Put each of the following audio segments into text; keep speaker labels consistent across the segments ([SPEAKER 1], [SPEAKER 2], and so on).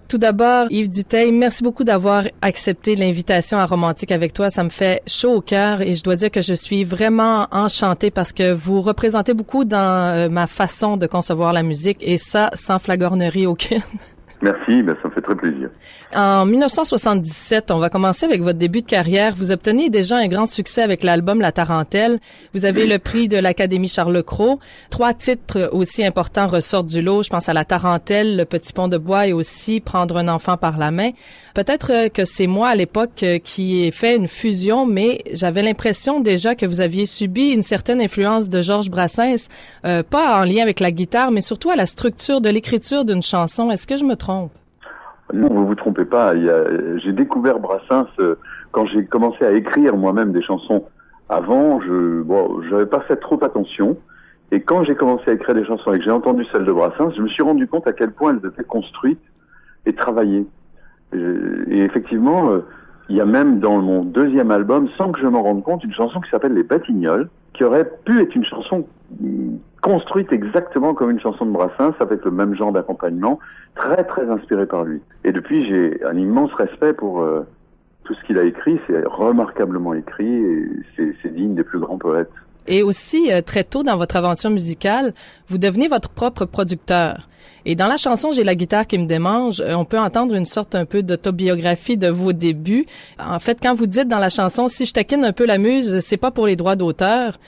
[SPEAKER 1] Tout d'abord, Yves Dutheil, merci beaucoup d'avoir accepté l'invitation à Romantique avec toi. Ça me fait chaud au cœur et je dois dire que je suis vraiment enchantée parce que vous représentez beaucoup dans ma façon de concevoir la musique et ça, sans flagornerie aucune.
[SPEAKER 2] Merci, ça me fait très plaisir.
[SPEAKER 1] En 1977, on va commencer avec votre début de carrière. Vous obtenez déjà un grand succès avec l'album La Tarentelle. Vous avez le prix de l'Académie Charles-Cros. 3 titres aussi importants ressortent du lot. Je pense à La Tarentelle, Le Petit Pont de Bois et aussi Prendre un enfant par la main. Peut-être que c'est moi à l'époque qui ai fait une fusion, mais j'avais l'impression déjà que vous aviez subi une certaine influence de Georges Brassens, pas en lien avec la guitare, mais surtout à la structure de l'écriture d'une chanson. Est-ce que je me trompe?
[SPEAKER 2] Non, vous vous trompez pas. J'ai découvert Brassens quand j'ai commencé à écrire moi-même des chansons. Avant, j'avais pas fait trop attention. Et quand j'ai commencé à écrire des chansons et que j'ai entendu celles de Brassens, je me suis rendu compte à quel point elles étaient construites et travaillées. Et effectivement, il y a même dans mon deuxième album, sans que je m'en rende compte, une chanson qui s'appelle Les Batignolles, qui aurait pu être une chanson construite exactement comme une chanson de Brassens, avec le même genre d'accompagnement, très très inspiré par lui. Et depuis, j'ai un immense respect pour tout ce qu'il a écrit. C'est remarquablement écrit et c'est digne des plus grands poètes.
[SPEAKER 1] Et aussi, très tôt dans votre aventure musicale, vous devenez votre propre producteur. Et dans la chanson « J'ai la guitare qui me démange », on peut entendre une sorte un peu d'autobiographie de vos débuts. En fait, quand vous dites dans la chanson « Si je taquine un peu la muse, c'est pas pour les droits d'auteur »,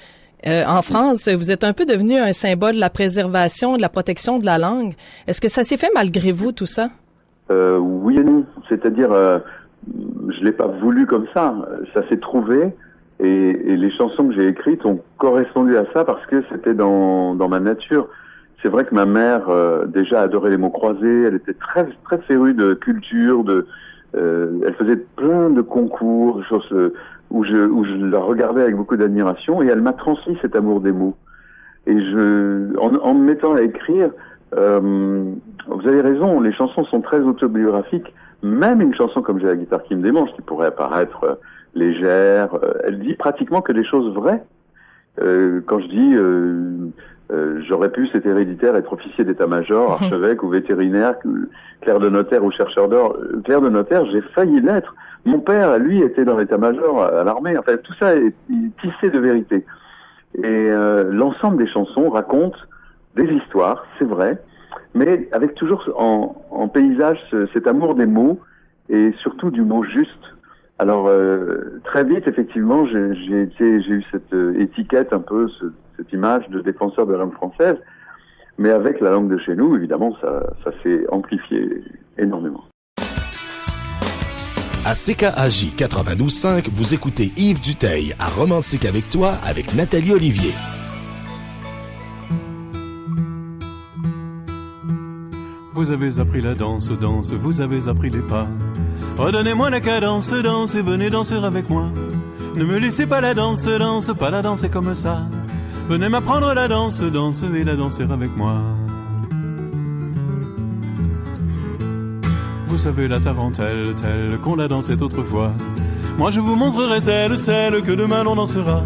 [SPEAKER 1] en France, vous êtes un peu devenu un symbole de la préservation, de la protection de la langue. Est-ce que ça s'est fait malgré vous, tout ça?
[SPEAKER 2] Oui et non. C'est-à-dire, je l'ai pas voulu comme ça. Ça s'est trouvé. Et les chansons que j'ai écrites ont correspondu à ça parce que c'était dans ma nature. C'est vrai que ma mère déjà adorait les mots croisés. Elle était très très férue de culture. Elle faisait plein de concours, de choses où je la regardais avec beaucoup d'admiration. Et elle m'a transmis cet amour des mots. Et en me mettant à écrire, vous avez raison. Les chansons sont très autobiographiques. Même une chanson comme J'ai la guitare qui me démange, qui pourrait apparaître légère, elle dit pratiquement que des choses vraies. Quand je dis j'aurais pu, c'est héréditaire, être officier d'état-major, archevêque ou vétérinaire, clerc de notaire ou chercheur d'or. Clerc de notaire, j'ai failli l'être. Mon père, lui, était dans l'état-major à l'armée. Enfin, tout ça est tissé de vérité. Et l'ensemble des chansons raconte des histoires, c'est vrai, mais avec toujours en paysage cet amour des mots et surtout du mot juste. Alors très vite, effectivement, j'ai eu cette étiquette un peu, cette image de défenseur de la langue française, mais avec la langue de chez nous, évidemment, ça s'est amplifié énormément.
[SPEAKER 3] À CKAJ 92.5, vous écoutez Yves Dutheil à Romantique avec toi avec Nathalie Olivier.
[SPEAKER 4] Vous avez appris la danse, vous avez appris les pas. Redonnez-moi la cadence, danse et venez danser avec moi. Ne me laissez pas la danse, pas la danser comme ça. Venez m'apprendre la danse et la danser avec moi. Vous savez la tarentelle, telle qu'on la dansait autrefois. Moi je vous montrerai celle que demain l'on dansera.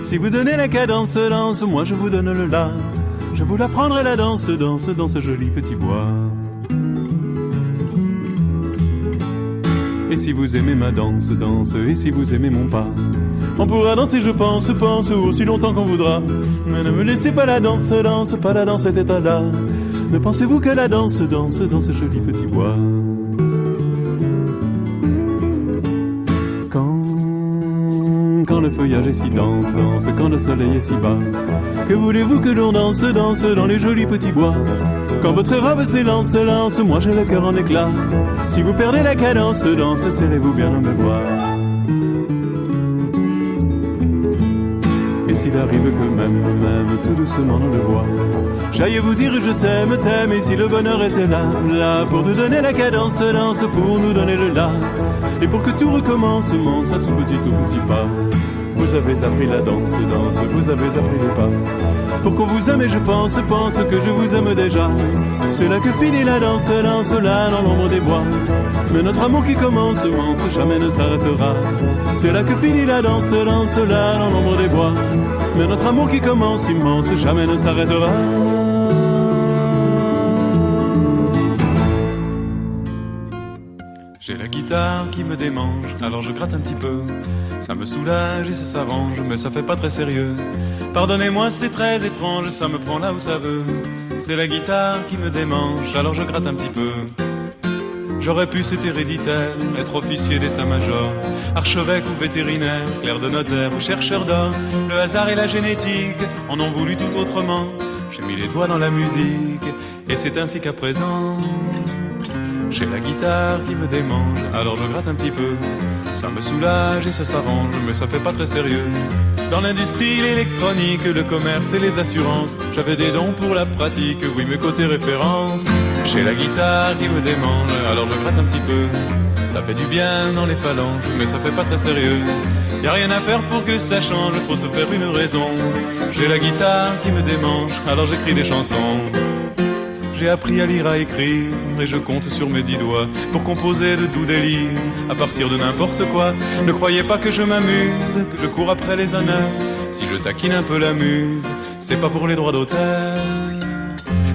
[SPEAKER 4] Si vous donnez la cadence, moi je vous donne le la. Je vous l'apprendrai la danse dans ce joli petit bois. Et si vous aimez ma danse, et si vous aimez mon pas, on pourra danser, je pense, aussi longtemps qu'on voudra. Mais ne me laissez pas la danse, pas la danse cet état-là. Ne pensez-vous que la danse dans ce joli petit bois. Quand le feuillage est si dense, quand le soleil est si bas, que voulez-vous que l'on danse dans les jolis petits bois. Quand votre robe s'élance, moi j'ai le cœur en éclat. Si vous perdez la cadence, serrez-vous bien dans mes bras. Et s'il arrive que même tout doucement dans le bois, j'aille vous dire je t'aime, et si le bonheur était là, pour nous donner la cadence, pour nous donner le là, et pour que tout recommence, à tout petit pas. Vous avez appris la danse, vous avez appris le pas. Pour qu'on vous aime et je pense que je vous aime déjà. C'est là que finit la danse, là dans l'ombre des bois. Mais notre amour qui commence, jamais ne s'arrêtera. C'est là que finit la danse, là dans l'ombre des bois. Mais notre amour qui commence, immense, jamais ne s'arrêtera. J'ai la guitare qui me démange, alors je gratte un petit peu. Ça me soulage et ça s'arrange, mais ça fait pas très sérieux. Pardonnez-moi, c'est très étrange, ça me prend là où ça veut. C'est la guitare qui me démange, alors je gratte un petit peu. J'aurais pu, c'est héréditaire, être officier d'état-major, archevêque ou vétérinaire, clerc de notaire ou chercheur d'or. Le hasard et la génétique en ont voulu tout autrement. J'ai mis les doigts dans la musique, et c'est ainsi qu'à présent j'ai la guitare qui me démange, alors je gratte un petit peu. Ça me soulage et ça s'arrange, mais ça fait pas très sérieux. Dans l'industrie, l'électronique, le commerce et les assurances, j'avais des dons pour la pratique, oui mais côté référence. J'ai la guitare qui me démange, alors je gratte un petit peu. Ça fait du bien dans les phalanges, mais ça fait pas très sérieux. Y a rien à faire pour que ça change, faut se faire une raison. J'ai la guitare qui me démange, alors j'écris des chansons. J'ai appris à lire, à écrire, et je compte sur mes 10 doigts pour composer de doux délires, à partir de n'importe quoi. Ne croyez pas que je m'amuse, que je cours après les honneurs. Si je taquine un peu la muse, c'est pas pour les droits d'auteur.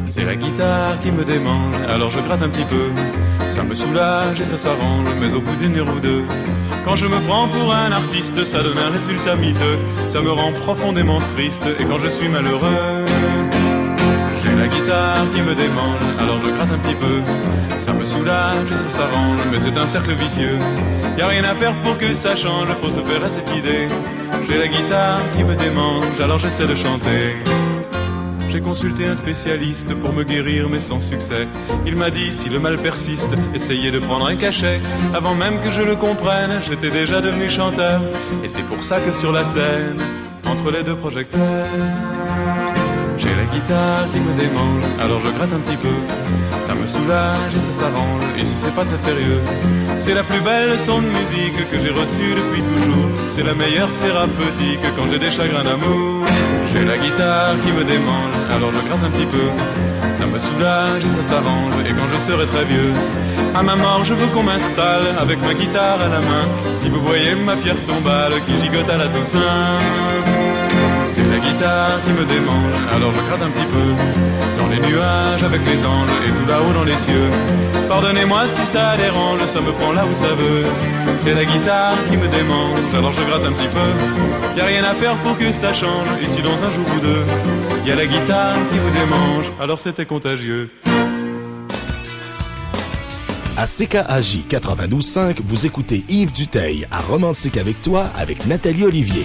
[SPEAKER 4] C'est la guitare qui me démange, alors je gratte un petit peu. Ça me soulage et ça s'arrange, mais au bout d'une heure ou deux, quand je me prends pour un artiste, ça donne un résultat miteux. Ça me rend profondément triste, et quand je suis malheureux, la guitare qui me démange, alors je gratte un petit peu. Ça me soulage et ça s'arrange, mais c'est un cercle vicieux. Y a rien à faire pour que ça change, faut se faire à cette idée. J'ai la guitare qui me démange, alors j'essaie de chanter. J'ai consulté un spécialiste pour me guérir, mais sans succès. Il m'a dit, si le mal persiste, essayez de prendre un cachet. Avant même que je le comprenne, j'étais déjà devenu chanteur. Et c'est pour ça que sur la scène, entre les deux projecteurs, j'ai la guitare qui me démange, alors je gratte un petit peu. Ça me soulage et ça s'arrange, et si c'est pas très sérieux, c'est la plus belle leçon de musique que j'ai reçue depuis toujours. C'est la meilleure thérapeutique quand j'ai des chagrins d'amour. J'ai la guitare qui me démange, alors je gratte un petit peu. Ça me soulage et ça s'arrange, et quand je serai très vieux, à ma mort je veux qu'on m'installe avec ma guitare à la main. Si vous voyez ma pierre tombale qui gigote à la Toussaint, c'est la guitare qui me démange, alors je gratte un petit peu. Dans les nuages avec les anges et tout là-haut dans les cieux. Pardonnez-moi si ça dérange, ça me prend là où ça veut. C'est la guitare qui me démange, alors je gratte un petit peu. Y a rien à faire pour que ça change, ici dans un jour ou deux. Y a la guitare qui vous démange, alors c'était contagieux.
[SPEAKER 3] À CKAJ 92.5, vous écoutez Yves Dutheil à Romantique avec toi avec Nathalie Olivier.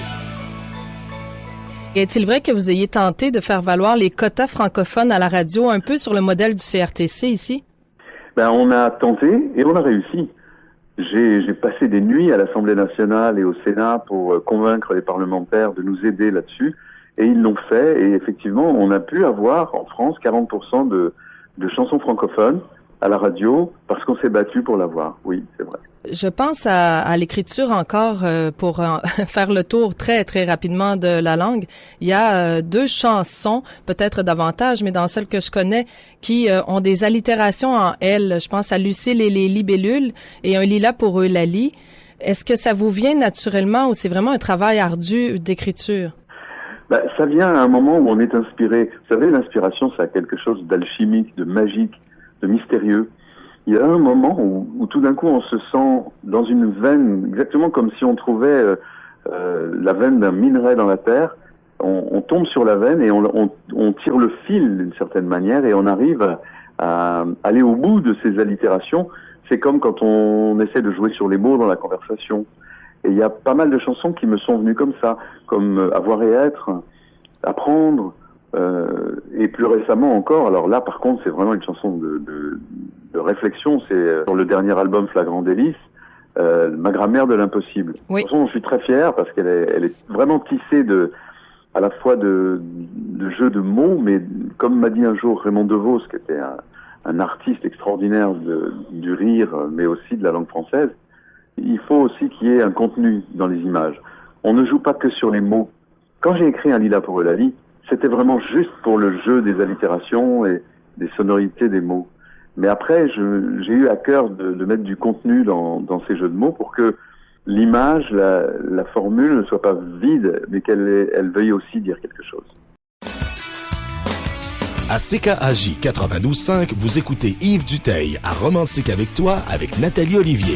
[SPEAKER 1] Est-il vrai que vous ayez tenté de faire valoir les quotas francophones à la radio, un peu sur le modèle du CRTC ici?
[SPEAKER 2] On a tenté et on a réussi. J'ai passé des nuits à l'Assemblée nationale et au Sénat pour convaincre les parlementaires de nous aider là-dessus. Et ils l'ont fait. Et effectivement, on a pu avoir en France 40% de chansons francophones à la radio parce qu'on s'est battu pour l'avoir. Oui, c'est vrai.
[SPEAKER 1] Je pense à l'écriture encore pour faire le tour très, très rapidement de la langue. Il y a 2 chansons, peut-être davantage, mais dans celles que je connais, qui ont des allitérations en L. Je pense à Lucille et les libellules et un lilas pour Eulalie. Est-ce que ça vous vient naturellement ou c'est vraiment un travail ardu d'écriture?
[SPEAKER 2] Ça vient à un moment où on est inspiré. Vous savez, l'inspiration, ça a quelque chose d'alchimique, de magique, de mystérieux. Il y a un moment où tout d'un coup on se sent dans une veine, exactement comme si on trouvait la veine d'un minerai dans la terre. On tombe sur la veine et on tire le fil d'une certaine manière et on arrive à aller au bout de ces allitérations. C'est comme quand on essaie de jouer sur les mots dans la conversation. Et il y a pas mal de chansons qui me sont venues comme ça, comme Avoir et être, Apprendre, et plus récemment encore, alors là par contre c'est vraiment une chanson de réflexion, c'est sur le dernier album Flagrant délice, Ma grammaire de l'impossible.
[SPEAKER 1] Oui.
[SPEAKER 2] Une chanson dont je suis très fier parce qu'elle est vraiment tissée à la fois de jeux de mots, mais comme m'a dit un jour Raymond DeVos, qui était un artiste extraordinaire du rire, mais aussi de la langue française, il faut aussi qu'il y ait un contenu dans les images. On ne joue pas que sur les mots. Quand j'ai écrit Un lilas pour Eulalie, c'était vraiment juste pour le jeu des allitérations et des sonorités des mots. Mais après, j'ai eu à cœur de mettre du contenu dans ces jeux de mots pour que l'image, la formule ne soit pas vide, mais qu'elle veuille aussi dire quelque chose.
[SPEAKER 3] À CKAJ 92.5, vous écoutez Yves Duteil à Romantique avec toi avec Nathalie Olivier.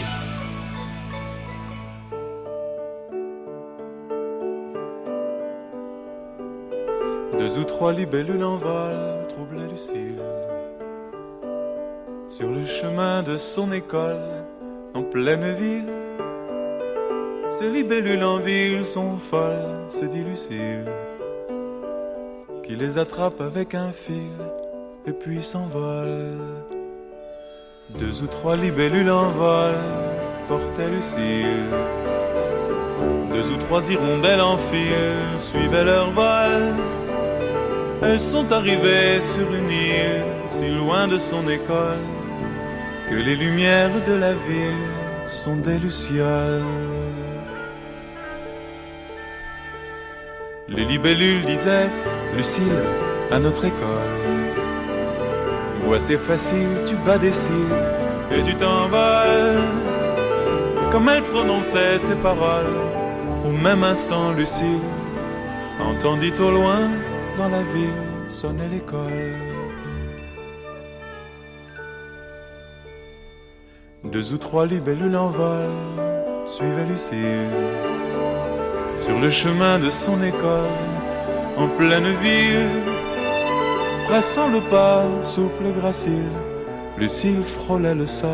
[SPEAKER 4] Deux ou trois libellules en vol troublaient Lucille sur le chemin de son école en pleine ville. Ces libellules en ville sont folles, se dit Lucille, qui les attrape avec un fil et puis s'envole. Deux ou trois libellules en vol portaient Lucille. Deux ou trois hirondelles en file suivaient leur vol. Elles sont arrivées sur une île si loin de son école que les lumières de la ville sont des lucioles. Les libellules disaient: Lucille, à notre école, vois c'est facile, tu bats des cils et tu t'envoles. Comme elle prononçait ces paroles, au même instant Lucille entendit au loin dans la ville sonner l'école. Deux ou trois libellules en vol suivaient Lucille sur le chemin de son école en pleine ville. Pressant le pas souple et gracile, Lucille frôlait le sol,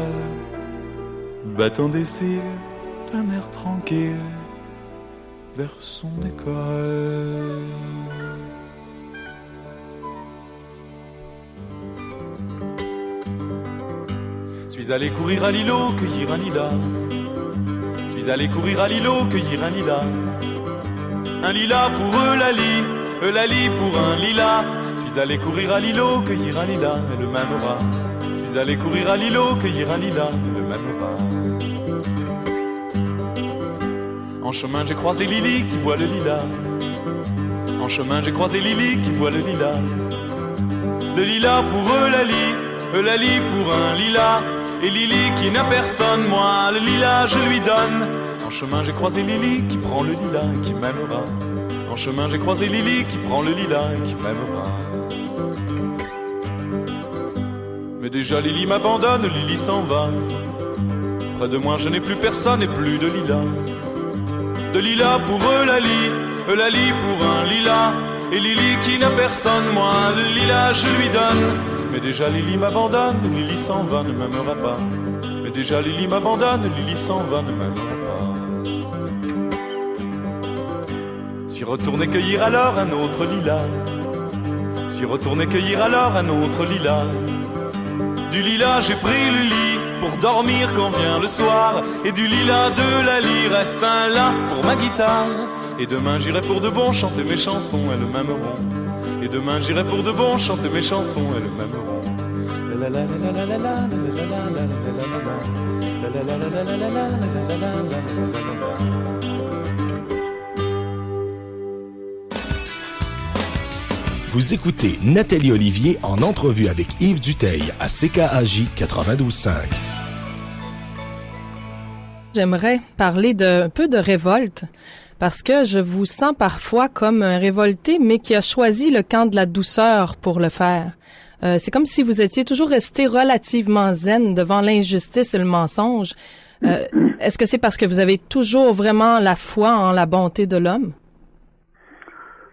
[SPEAKER 4] battant des cils d'un air tranquille vers son école. Suis allé courir à l'îlot, cueillir un lilas. Suis allé courir à l'îlot, cueillir un lilas. Un lilas pour Eulalie pour un lilas. Suis allé courir à l'îlot, cueillir un lilas, et le m'aimera. Suis allé courir à l'îlot, cueillir un lilas, et le m'aimera. En chemin j'ai croisé Lily qui voit le lilas. En chemin j'ai croisé Lily qui voit le lilas. Le lilas pour Eulalie pour un lilas. Et Lily qui n'a personne, moi le lilas je lui donne. En chemin j'ai croisé Lily qui prend le lilas et qui m'aimera. En chemin j'ai croisé Lily qui prend le lilas et qui m'aimera. Mais déjà Lily m'abandonne, Lily s'en va. Près de moi je n'ai plus personne et plus de lilas. De lilas pour Eulalie pour un lilas. Et Lily qui n'a personne, moi le lilas je lui donne. Mais déjà Lily m'abandonne, Lily s'en va, ne m'aimera pas. Mais déjà Lily m'abandonne, Lily s'en va, ne m'aimera pas. Si retourner cueillir alors un autre lilas. Si retourner cueillir alors un autre lilas. Du lilas j'ai pris le lit pour dormir quand vient le soir. Et du lilas de la lie reste un la pour ma guitare. Et demain j'irai pour de bon chanter mes chansons, elles m'aimeront. Et demain j'irai pour de bon chanter mes chansons, elles m'aimeront. La la la la la la la la la la.
[SPEAKER 3] Vous écoutez Nathalie Olivier en entrevue avec Yves Duteil à CKAJ 92.5.
[SPEAKER 1] J'aimerais parler d'un peu de révolte. Parce que je vous sens parfois comme un révolté, mais qui a choisi le camp de la douceur pour le faire. C'est comme si vous étiez toujours resté relativement zen devant l'injustice et le mensonge. Est-ce que c'est parce que vous avez toujours vraiment la foi en la bonté de l'homme?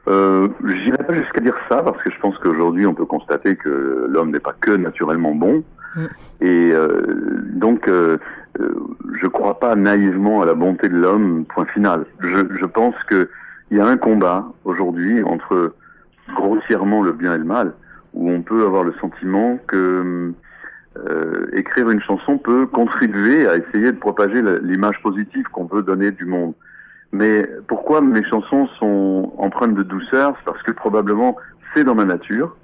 [SPEAKER 2] J'irai pas jusqu'à dire ça, parce que je pense qu'aujourd'hui on peut constater que l'homme n'est pas que naturellement bon. Et donc je crois pas naïvement à la bonté de l'homme, point final. Je pense que il y a un combat aujourd'hui entre grossièrement le bien et le mal, où on peut avoir le sentiment que écrire une chanson peut contribuer à essayer de propager l'image positive qu'on veut donner du monde. Mais pourquoi mes chansons sont empreintes de douceur? C'est parce que probablement c'est dans ma nature,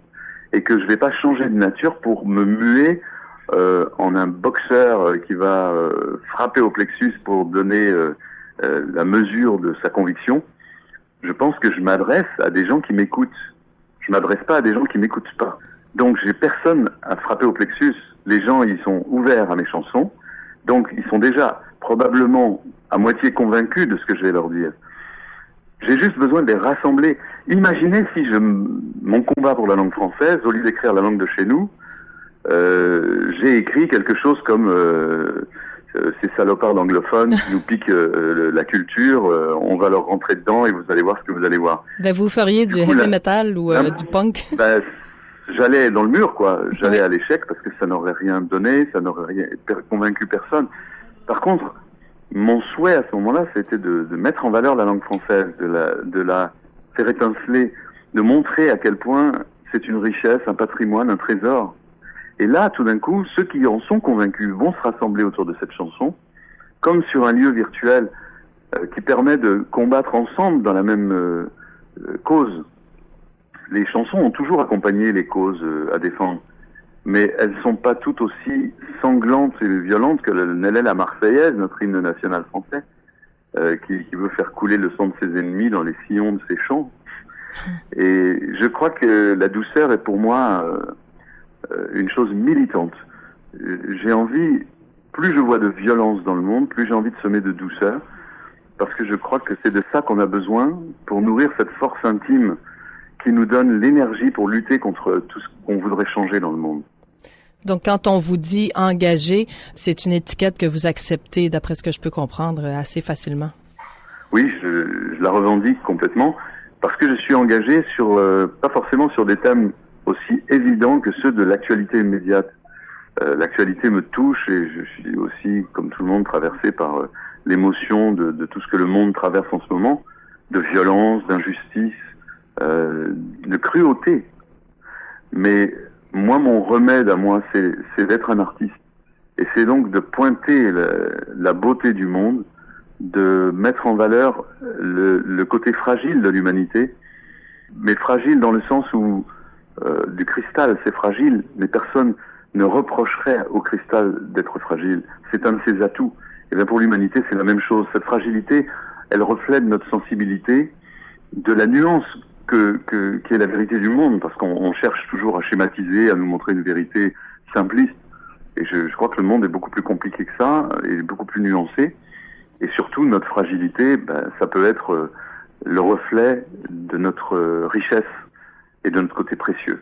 [SPEAKER 2] et que je vais pas changer de nature pour me muer en un boxeur qui va frapper au plexus pour donner la mesure de sa conviction. Je pense que je m'adresse à des gens qui m'écoutent. Je m'adresse pas à des gens qui m'écoutent pas. Donc j'ai personne à frapper au plexus. Les gens, ils sont ouverts à mes chansons. Donc ils sont déjà probablement à moitié convaincus de ce que je vais leur dire. J'ai juste besoin de les rassembler. imaginez si mon combat pour la langue française, au lieu d'écrire la langue de chez nous, j'ai écrit quelque chose comme ces salopards d'anglophones qui nous piquent la culture, on va leur rentrer dedans et vous allez voir ce que vous allez voir.
[SPEAKER 1] Ben, vous feriez du heavy metal ou du punk?
[SPEAKER 2] Ben, j'allais dans le mur, quoi. J'allais à l'échec parce que ça n'aurait rien donné, ça n'aurait rien convaincu personne. Par contre, mon souhait à ce moment-là, c'était de mettre en valeur la langue française, de la faire étinceler, de montrer à quel point c'est une richesse, un patrimoine, un trésor. Et là, tout d'un coup, ceux qui en sont convaincus vont se rassembler autour de cette chanson, comme sur un lieu virtuel qui permet de combattre ensemble dans la même cause. Les chansons ont toujours accompagné les causes à défendre, mais elles ne sont pas toutes aussi sanglantes et violentes que n'est la Marseillaise, notre hymne national français, qui veut faire couler le sang de ses ennemis dans les sillons de ses chants. Et je crois que la douceur est pour moi une chose militante. J'ai envie, plus je vois de violence dans le monde, plus j'ai envie de semer de douceur, parce que je crois que c'est de ça qu'on a besoin pour nourrir cette force intime qui nous donne l'énergie pour lutter contre tout ce qu'on voudrait changer dans le monde.
[SPEAKER 1] Donc, quand on vous dit engagé, c'est une étiquette que vous acceptez, d'après ce que je peux comprendre, assez facilement.
[SPEAKER 2] Oui, je la revendique complètement, parce que je suis engagé sur, pas forcément sur des thèmes aussi évidents que ceux de l'actualité immédiate. L'actualité me touche et je suis aussi, comme tout le monde, traversé par l'émotion de tout ce que le monde traverse en ce moment, de violence, d'injustice, de cruauté. Mais moi, mon remède à moi, c'est d'être un artiste. Et c'est donc de pointer la beauté du monde, de mettre en valeur le côté fragile de l'humanité, mais fragile dans le sens où du cristal, c'est fragile, mais personne ne reprocherait au cristal d'être fragile. C'est un de ses atouts. Et bien pour l'humanité, c'est la même chose. Cette fragilité, elle reflète notre sensibilité, de la nuance qui est la vérité du monde, parce qu'on cherche toujours à schématiser, à nous montrer une vérité simpliste. Et je crois que le monde est beaucoup plus compliqué que ça, et beaucoup plus nuancé. Et surtout, notre fragilité, ça peut être le reflet de notre richesse et de notre côté précieux.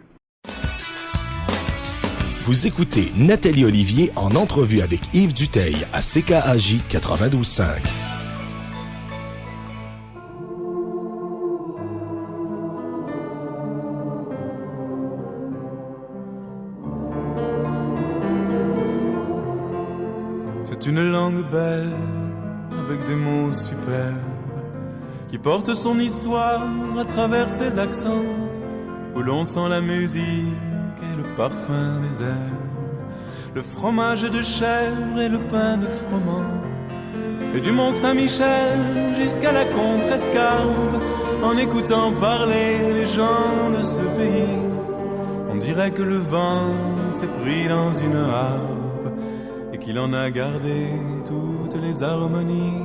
[SPEAKER 3] Vous écoutez Nathalie Olivier en entrevue avec Yves Dutheil à CKAJ 92.5.
[SPEAKER 4] C'est une langue belle, avec des mots superbes, qui porte son histoire à travers ses accents, où l'on sent la musique et le parfum des herbes, le fromage de chèvre et le pain de froment, et du Mont Saint-Michel jusqu'à la Contrescarpe. En écoutant parler les gens de ce pays, on dirait que le vent s'est pris dans une harpe et qu'il en a gardé toutes les harmonies.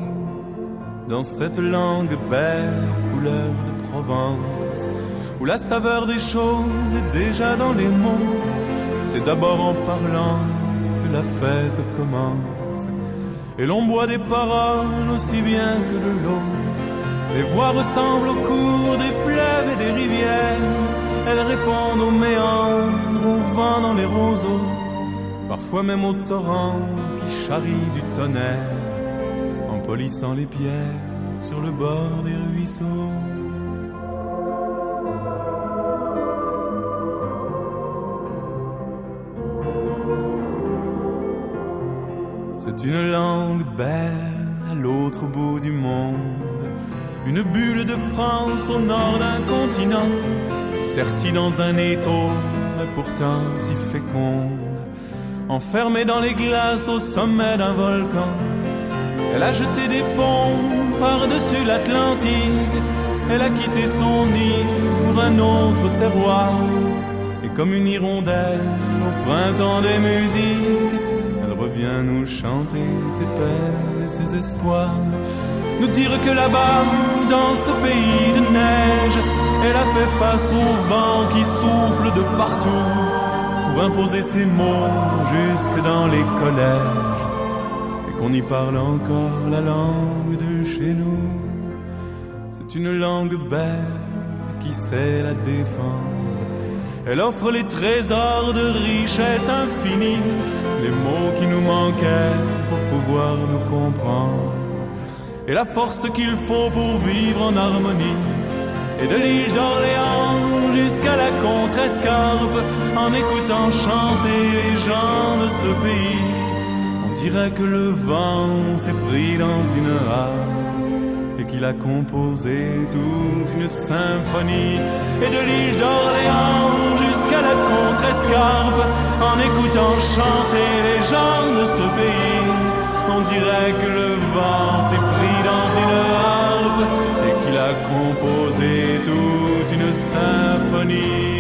[SPEAKER 4] Dans cette langue belle aux couleurs de Provence, où la saveur des choses est déjà dans les mots, c'est d'abord en parlant que la fête commence. Et l'on boit des paroles aussi bien que de l'eau. Les voix ressemblent au cours des fleuves et des rivières. Elles répondent aux méandres, au vent dans les roseaux, parfois même au torrent qui charrie du tonnerre, en polissant les pierres sur le bord des ruisseaux. C'est une langue belle à l'autre bout du monde, une bulle de France au nord d'un continent, sertie dans un étau, mais pourtant si féconde. Enfermée dans les glaces au sommet d'un volcan, elle a jeté des ponts par-dessus l'Atlantique. Elle a quitté son nid pour un autre terroir, et comme une hirondelle au printemps des musiques, elle revient nous chanter ses peines et ses espoirs, nous dire que là-bas, dans ce pays de neige, elle a fait face au vent qui souffle de partout, pour imposer ses mots jusque dans les collèges, et qu'on y parle encore la langue de chez nous. C'est une langue belle qui sait la défendre. Elle offre les trésors de richesse infinie, les mots qui nous manquaient pour pouvoir nous comprendre, et la force qu'il faut pour vivre en harmonie. Et de l'île d'Orléans jusqu'à la Contrescarpe, en écoutant chanter les gens de ce pays, on dirait que le vent s'est pris dans une harpe et qu'il a composé toute une symphonie. Et de l'île d'Orléans jusqu'à la Contrescarpe, en écoutant chanter les gens de ce pays, on dirait que le vent s'est pris dans une harpe et qu'il a composé toute une symphonie.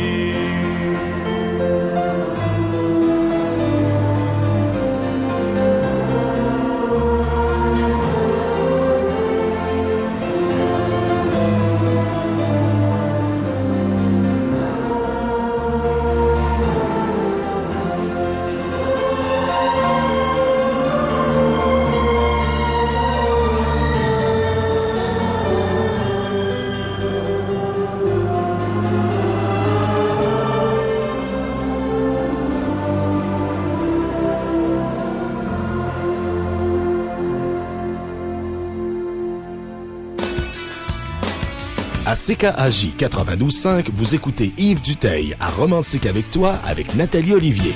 [SPEAKER 3] À CKAJ 92.5, vous écoutez Yves Dutheil à Romantique avec toi avec Nathalie Olivier.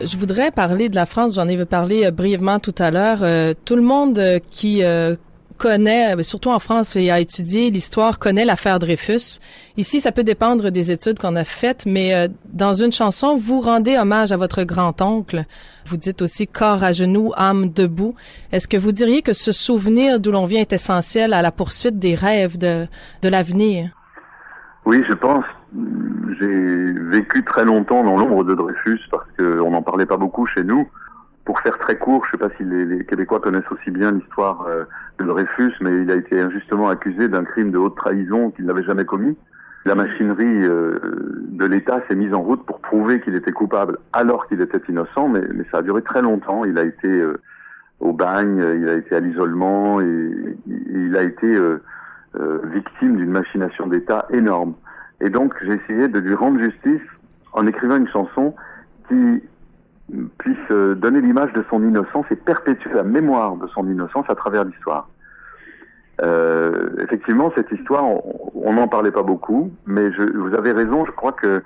[SPEAKER 1] Je voudrais parler de la France, j'en ai parlé brièvement tout à l'heure. Tout le monde qui connaît, surtout en France, et a étudié l'histoire, connaît l'affaire Dreyfus. Ici, ça peut dépendre des études qu'on a faites, mais dans une chanson, vous rendez hommage à votre grand-oncle. Vous dites aussi « corps à genoux, âme debout ». Est-ce que vous diriez que ce souvenir d'où l'on vient est essentiel à la poursuite des rêves de l'avenir?
[SPEAKER 2] Oui, je pense. J'ai vécu très longtemps dans l'ombre de Dreyfus parce qu'on n'en parlait pas beaucoup chez nous. Pour faire très court, je ne sais pas si les Québécois connaissent aussi bien l'histoire de Dreyfus, mais il a été injustement accusé d'un crime de haute trahison qu'il n'avait jamais commis. La machinerie de l'État s'est mise en route pour prouver qu'il était coupable alors qu'il était innocent, mais ça a duré très longtemps. Il a été au bagne, il a été à l'isolement et il a été victime d'une machination d'État énorme. Et donc j'ai essayé de lui rendre justice en écrivant une chanson qui puisse donner l'image de son innocence et perpétuer la mémoire de son innocence à travers l'histoire. Effectivement, cette histoire, on n'en parlait pas beaucoup, mais vous avez raison, je crois que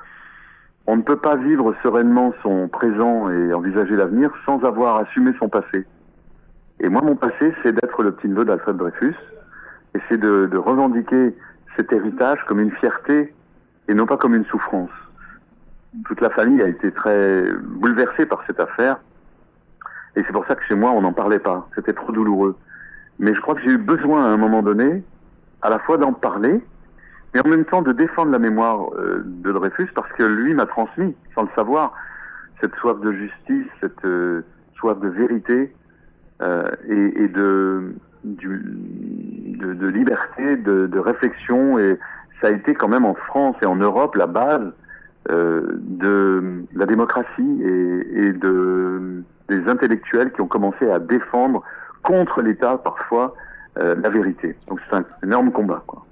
[SPEAKER 2] on ne peut pas vivre sereinement son présent et envisager l'avenir sans avoir assumé son passé. Et moi, mon passé, c'est d'être le petit-neveu d'Alfred Dreyfus, et c'est de revendiquer cet héritage comme une fierté et non pas comme une souffrance. Toute la famille a été très bouleversée par cette affaire, et c'est pour ça que chez moi, on n'en parlait pas. C'était trop douloureux. Mais je crois que j'ai eu besoin à un moment donné, à la fois d'en parler, mais en même temps de défendre la mémoire de Dreyfus, parce que lui m'a transmis, sans le savoir, cette soif de justice, cette soif de vérité et de liberté, de réflexion. Et ça a été quand même en France et en Europe la base de la démocratie et des intellectuels qui ont commencé à défendre contre l'État, parfois, la vérité. Donc c'est un énorme combat, quoi.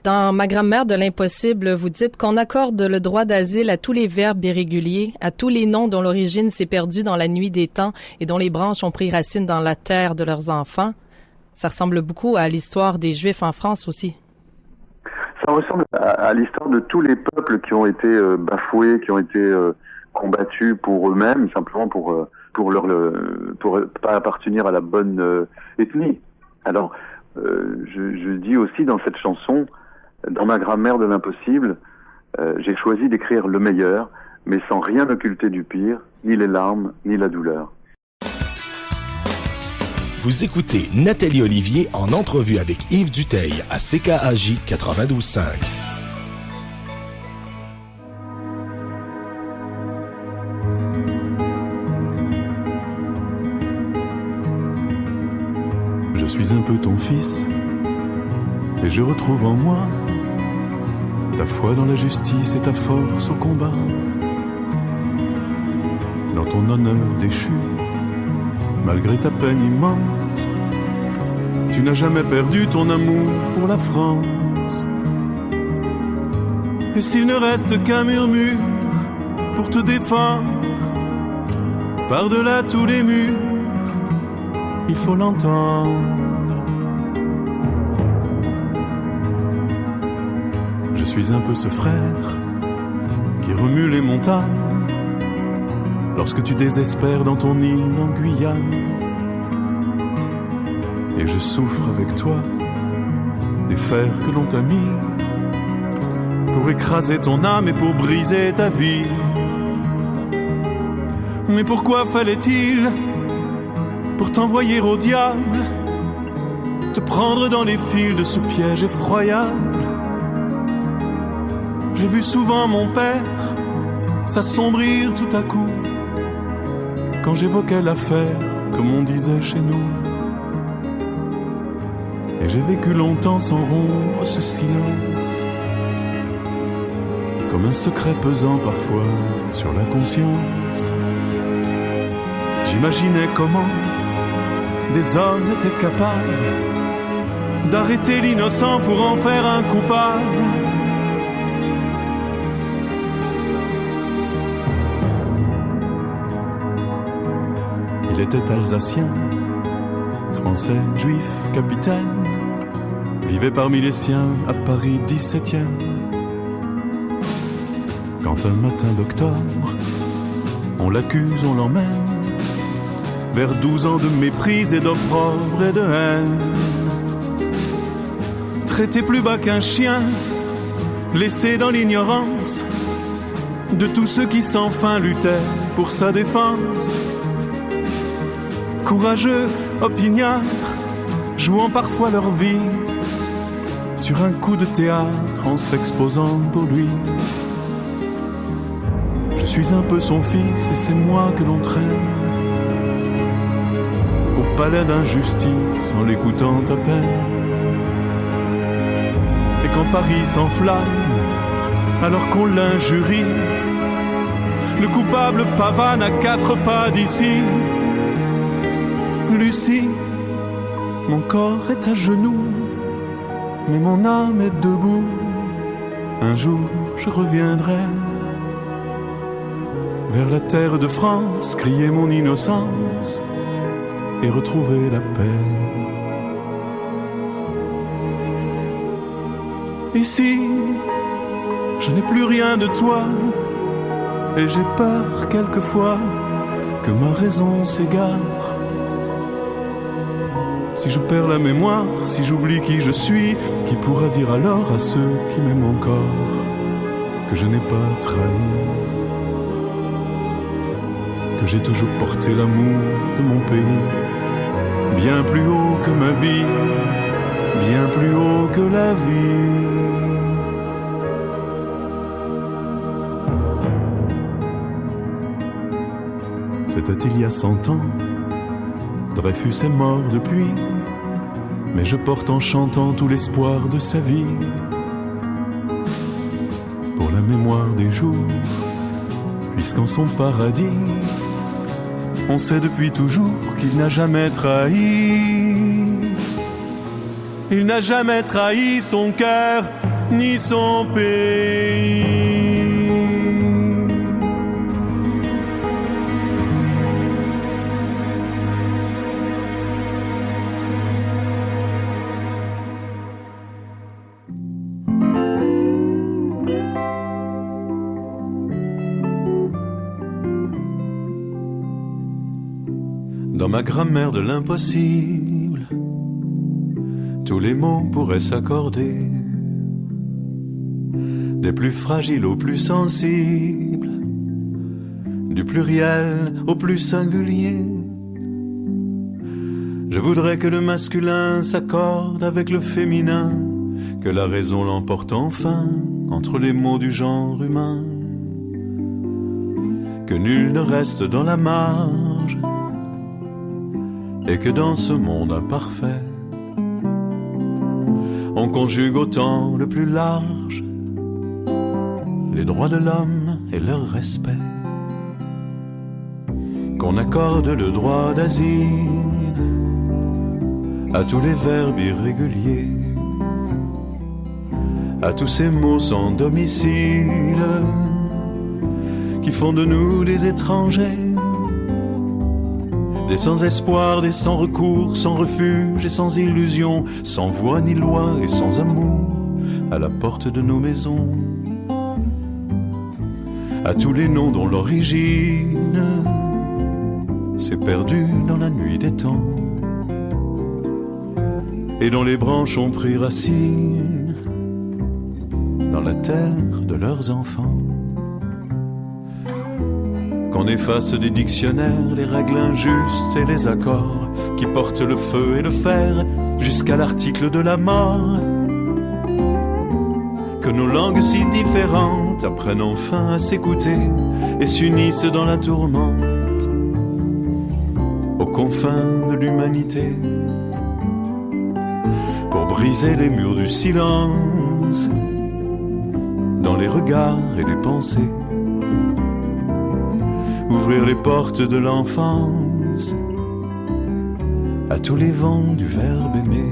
[SPEAKER 1] Dans Ma grammaire de l'impossible, vous dites qu'on accorde le droit d'asile à tous les verbes irréguliers, à tous les noms dont l'origine s'est perdue dans la nuit des temps et dont les branches ont pris racine dans la terre de leurs enfants. Ça ressemble beaucoup à l'histoire des Juifs en France aussi.
[SPEAKER 2] Ça ressemble à l'histoire de tous les peuples qui ont été bafoués, qui ont été combattus pour eux-mêmes, simplement pour pas appartenir à la bonne ethnie. Alors, je dis aussi dans cette chanson, dans Ma grammaire de l'impossible, j'ai choisi d'écrire le meilleur, mais sans rien occulter du pire, ni les larmes, ni la douleur.
[SPEAKER 3] Vous écoutez Nathalie Olivier en entrevue avec Yves Dutheil à CKAJ 92.5.
[SPEAKER 4] Je suis un peu ton fils, et je retrouve en moi ta foi dans la justice et ta force au combat. Dans ton honneur déchu, malgré ta peine immense, tu n'as jamais perdu ton amour pour la France. Et s'il ne reste qu'un murmure pour te défendre, par-delà tous les murs, il faut l'entendre. Je suis un peu ce frère qui remue les montagnes lorsque tu désespères dans ton île en Guyane. Et je souffre avec toi des fers que l'on t'a mis pour écraser ton âme et pour briser ta vie. Mais pourquoi fallait-il, pour t'envoyer au diable, te prendre dans les fils de ce piège effroyable? J'ai vu souvent mon père s'assombrir tout à coup quand j'évoquais l'affaire, comme on disait chez nous. Et j'ai vécu longtemps sans rompre ce silence, comme un secret pesant parfois sur la conscience. J'imaginais comment des hommes étaient capables d'arrêter l'innocent pour en faire un coupable. Il était alsacien, français, juif, capitaine, vivait parmi les siens à Paris 17e. Quand un matin d'octobre, on l'accuse, on l'emmène vers 12 ans de méprise et d'opprobre et de haine. Traité plus bas qu'un chien, laissé dans l'ignorance de tous ceux qui sans fin luttaient pour sa défense. Courageux, opiniâtres, jouant parfois leur vie sur un coup de théâtre en s'exposant pour lui. Je suis un peu son fils et c'est moi que l'on traîne au palais d'injustice en l'écoutant à peine. Et quand Paris s'enflamme alors qu'on l'injurie, le coupable pavane à 4 pas d'ici. Lucie, mon corps est à genoux, mais mon âme est debout. Un jour je reviendrai vers la terre de France, crier mon innocence et retrouver la paix. Ici, je n'ai plus rien de toi, et j'ai peur quelquefois que ma raison s'égare. Si je perds la mémoire, si j'oublie qui je suis, qui pourra dire alors à ceux qui m'aiment encore que je n'ai pas trahi, que j'ai toujours porté l'amour de mon pays, bien plus haut que ma vie, bien plus haut que la vie. C'était il y a 100 ans, Dreyfus est mort depuis, mais je porte en chantant tout l'espoir de sa vie. Pour la mémoire des jours, puisqu'en son paradis, on sait depuis toujours qu'il n'a jamais trahi. Il n'a jamais trahi son cœur ni son pays. Dans ma grammaire de l'impossible, tous les mots pourraient s'accorder, des plus fragiles aux plus sensibles, du pluriel au plus singulier. Je voudrais que le masculin s'accorde avec le féminin, que la raison l'emporte enfin entre les mots du genre humain, que nul ne reste dans la marge, et que dans ce monde imparfait, on conjugue au temps le plus large les droits de l'homme et leur respect, qu'on accorde le droit d'asile à tous les verbes irréguliers, à tous ces mots sans domicile qui font de nous des étrangers, des sans espoir, des sans recours, sans refuge et sans illusion, sans voix ni loi et sans amour à la porte de nos maisons, à tous les noms dont l'origine s'est perdue dans la nuit des temps et dont les branches ont pris racine dans la terre de leurs enfants. Qu'on efface des dictionnaires les règles injustes et les accords qui portent le feu et le fer jusqu'à l'article de la mort. Que nos langues si différentes apprennent enfin à s'écouter et s'unissent dans la tourmente aux confins de l'humanité pour briser les murs du silence dans les regards et les pensées, ouvrir les portes de l'enfance à tous les vents du verbe aimer.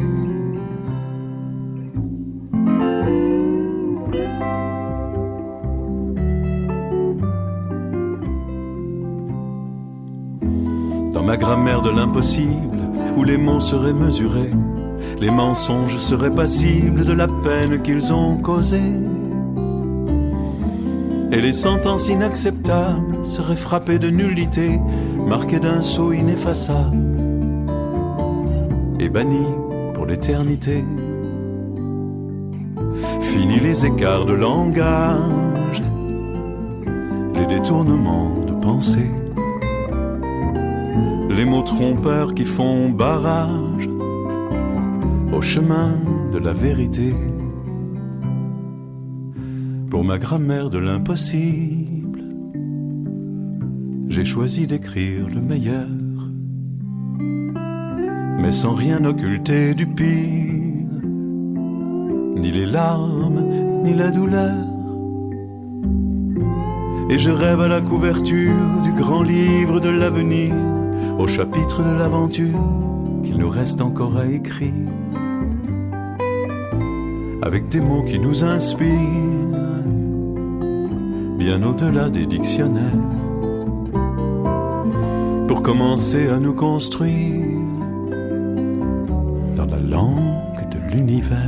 [SPEAKER 4] Dans ma grammaire de l'impossible, où les mots seraient mesurés, les mensonges seraient passibles de la peine qu'ils ont causée, et les sentences inacceptables seraient frappées de nullité, marquées d'un sceau ineffaçable et bannies pour l'éternité. Fini les écarts de langage, les détournements de pensée, les mots trompeurs qui font barrage au chemin de la vérité. Pour ma grammaire de l'impossible, j'ai choisi d'écrire le meilleur, mais sans rien occulter du pire, ni les larmes, ni la douleur. Et je rêve à la couverture du grand livre de l'avenir, au chapitre de l'aventure qu'il nous reste encore à écrire, avec des mots qui nous inspirent bien au-delà des dictionnaires, pour commencer à nous construire dans la langue de l'univers.